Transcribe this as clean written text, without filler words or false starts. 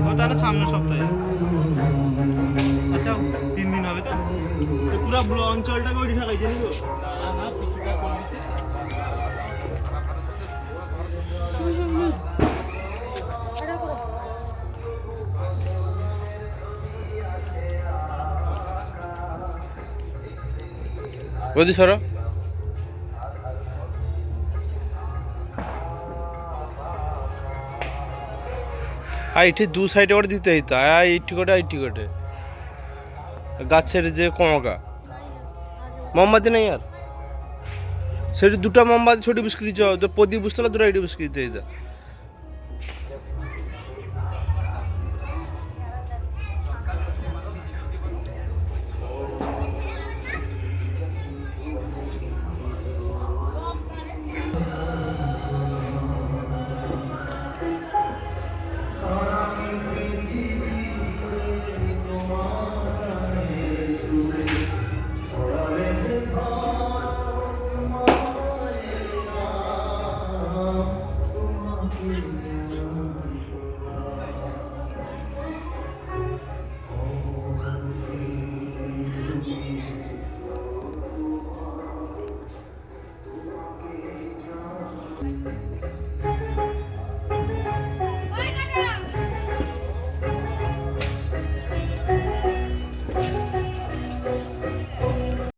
ও তাহলে সামনের সপ্তাহে। আচ্ছা 3 দিন হবে তো? পুরো অঞ্চলটাকে ওই ঢাকাইছে নিব? না না, কিছুটা কম দিচ্ছে। ওদি সরো। এইটি দু সাইডে করে দিতে হইতো, এইটি করে এইটি করে গাছের যে কমকা মোমবাতি নাই আর সেটি দুটা মোমবাতি ছোট বিস্কুট দিচ্ছ, তো প্রদীপ বুঝতে দুটো এইটি বিস্কুট দিতে হইতো।